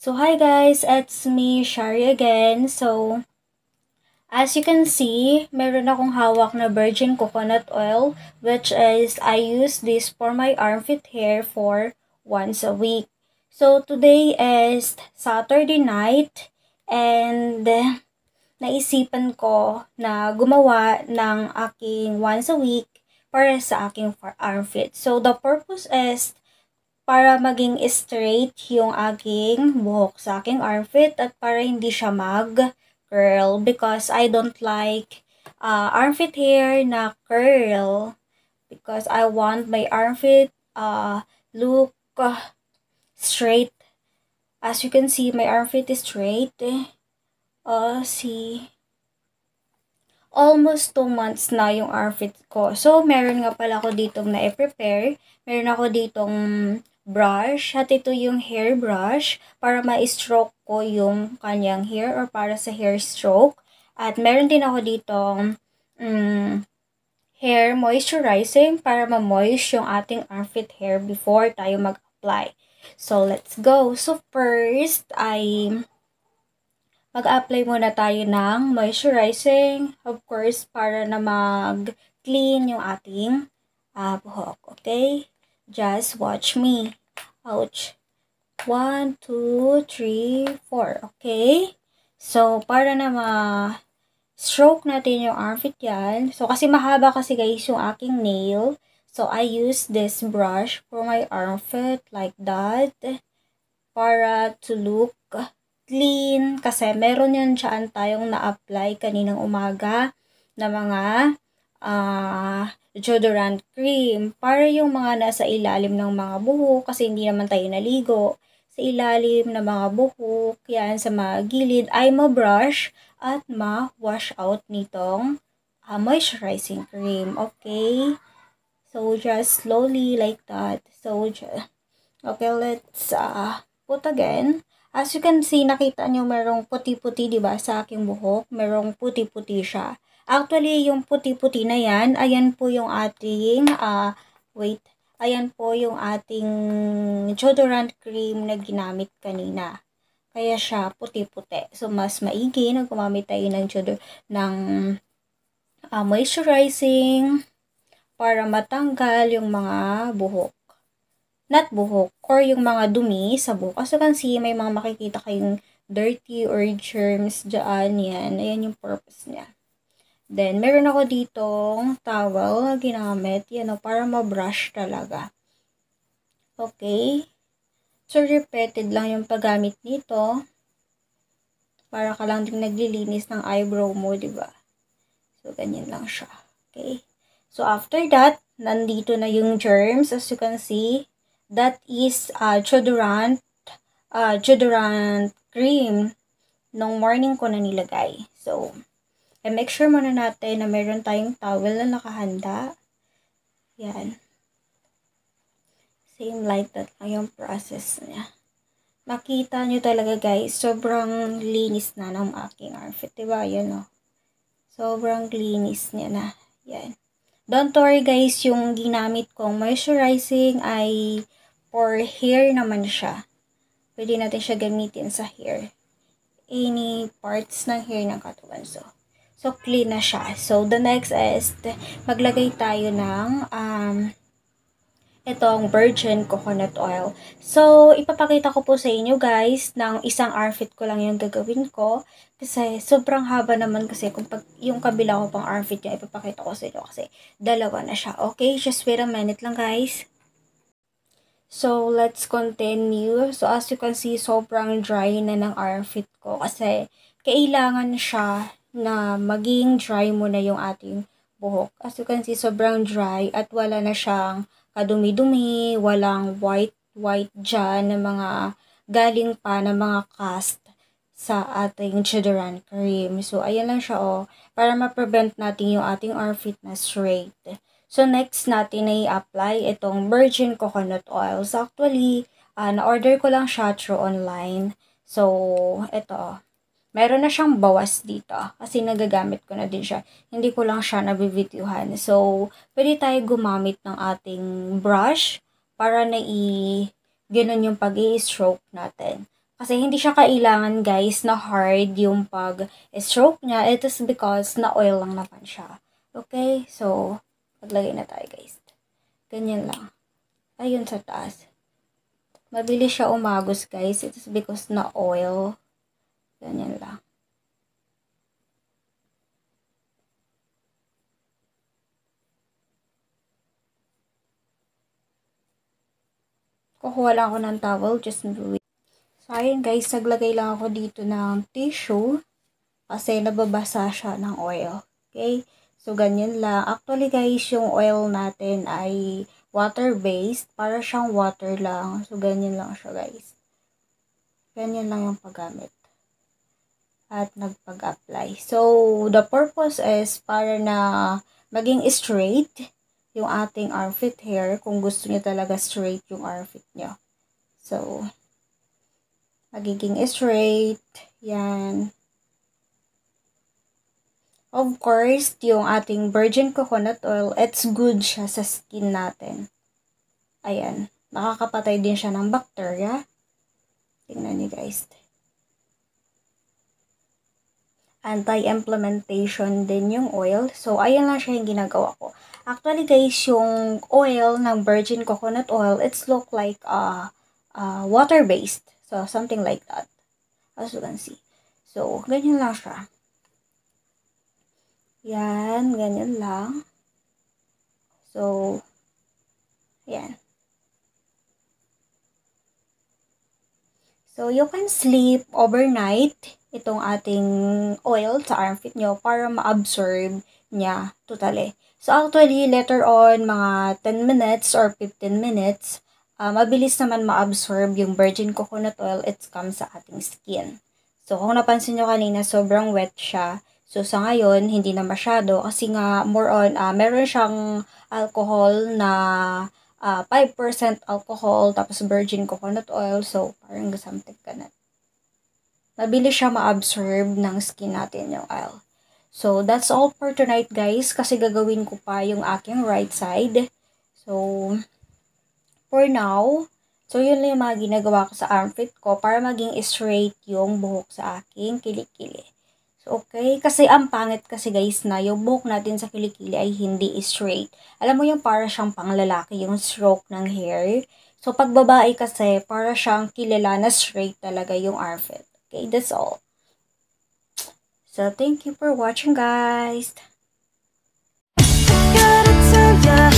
So hi guys, it's me, Shari again. So as you can see, meron akong hawak na virgin coconut oil, which is I use this for my armpit hair for once a week. So today is Saturday night and naisipan ko na gumawa ng aking once a week para sa aking armpit. So the purpose is para maging straight yung aking buhok sa aking armpit at para hindi siya mag-curl because I don't like armpit hair na curl because I want my armpit look straight. As you can see, my armpit is straight. See, almost 2 months na yung armpit ko. So, meron nga pala ako ditong na-prepare. Meron ako ditong brush. At ito yung hair brush para ma-stroke ko yung kanyang hair or para sa hair stroke. At meron din ako ditong hair moisturizing para ma-moist yung ating armpit hair before tayo mag-apply. So, let's go. So, first, mag-apply muna tayo ng moisturizing, of course, para na mag-clean yung ating buhok. Okay? Just watch me. Ouch. 1, 2, 3, 4. Okay? So, para na ma-stroke natin yung armpit yan. So, kasi mahaba kasi guys yung aking nail. So, I use this brush for my armpit like that. Para to look clean kasi meron yan dyan tayong na-apply kaninang umaga na mga deodorant cream para yung mga nasa ilalim ng mga buhok kasi hindi naman tayo naligo sa ilalim ng mga buhok yan sa mga gilid ay ma-brush at ma-wash out nitong moisturizing cream. Okay, so just slowly like that. So okay, let's put again. As you can see, nakita nyo merong puti-puti, diba, sa aking buhok. Merong puti-puti siya. Actually, yung puti-puti na yan, ayan po yung ating, ayan po yung ating deodorant cream na ginamit kanina. Kaya siya puti-puti. So, mas maigi na gumamit tayo ng moisturizing para matanggal yung mga buhok. Not buhok, or yung mga dumi sa buhok. As you can see, may mga makikita kayong dirty or germs dyan. Yan. Ayan yung purpose niya. Then, meron ako ditong towel na ginamit. Yan o, para ma-brush talaga. Okay. So, repeated lang yung paggamit nito. Para ka lang din naglilinis ng eyebrow mo, diba? So, ganyan lang siya. Okay. So, after that, nandito na yung germs. As you can see, that is deodorant cream nung morning ko na nilagay. So, make sure muna natin na meron tayong towel na nakahanda. Yan. Same like that lang yung process niya. Makita nyo talaga guys, sobrang linis na ng aking armpit. Diba? Yan o. Sobrang linis niya na. Yan. Don't worry guys, yung ginamit kong moisturizing ay for hair naman siya. Pwede natin siya gamitin sa hair. Any parts ng hair ng katawan. So clean na siya. So, the next is, maglagay tayo ng itong virgin coconut oil. So, ipapakita ko po sa inyo guys, ng isang armpit ko lang yung gagawin ko. Kasi, sobrang haba naman kasi kung yung kabila ko pang armpit yung ipapakita ko sa inyo kasi dalawa na siya. Okay, just wait a minute lang guys. So, let's continue. So, as you can see, sobrang dry na ng armpit ko kasi kailangan siya na maging dry muna yung ating buhok. As you can see, sobrang dry at wala na siyang kadumi-dumi, walang white dyan na mga galing pa na mga cast sa ating deodorant cream. So, ayan lang siya para ma-prevent natin yung ating armpit na straight. So, next natin ay i-apply itong virgin coconut oil. So, actually, na-order ko lang siya through online. So, ito. Meron na siyang bawas dito. Kasi nagagamit ko na din siya. Hindi ko lang siya nabivideohan. So, pwede tayo gumamit ng ating brush para na ganun yung pag-i-stroke natin. Kasi hindi siya kailangan guys na hard yung pag-stroke niya. It is because na oil lang naman siya. Okay? So, maglagay na tayo guys. Ganyan lang. Ayun sa taas. Mabilis siya umagos guys. It is because na oil. Ganyan lang. Kukuha lang ako ng towel. Just do it. So, ayun guys. Naglagay lang ako dito ng tissue. Kasi nababasa siya ng oil. Okay? So, ganyan lang. Actually guys, yung oil natin ay water-based. Para siyang water lang. So, ganyan lang siya guys. Ganyan lang yung paggamit. At nagpag-apply. So, the purpose is para na maging straight yung ating armpit hair. Kung gusto niyo talaga straight yung armpit niyo. So, magiging straight. Yan. Of course, yung ating virgin coconut oil, it's good siya sa skin natin. Ayan. Nakakapatay din siya ng bacteria. Tingnan niyo guys. Anti-implementation din yung oil. So, ayan lang siya yung ginagawa ko. Actually guys, yung oil ng virgin coconut oil, it's look like water-based. So, something like that. As you can see. So, ganyan lang siya. Yan, ganyan lang. So, yan. So, you can sleep overnight itong ating oil sa armpit nyo para ma-absorb niya totally. So, actually, later on, mga 10 minutes or 15 minutes, mabilis naman ma-absorb yung virgin coconut oil, it comes sa ating skin. So, kung napansin nyo kanina, sobrang wet siya. So, sa ngayon, hindi na masyado kasi nga, more on, meron siyang alcohol na 5% alcohol, tapos virgin coconut oil. So, parang gasamtek ka na. Mabilis siya ma-absorb ng skin natin yung oil. So, that's all for tonight guys. Kasi gagawin ko pa yung aking right side. So, for now, so yun lang yung mga ginagawa ko sa armpit ko para maging straight yung buhok sa aking kilikili. So, okay? Kasi ang pangit kasi guys na yung buhok natin sa kilikili ay hindi straight. Alam mo yung para siyang panglalaki yung stroke ng hair. So, pag babae kasi, para siyang kilala na straight talaga yung armpit. Okay, that's all. So, thank you for watching guys. Gotta tell ya,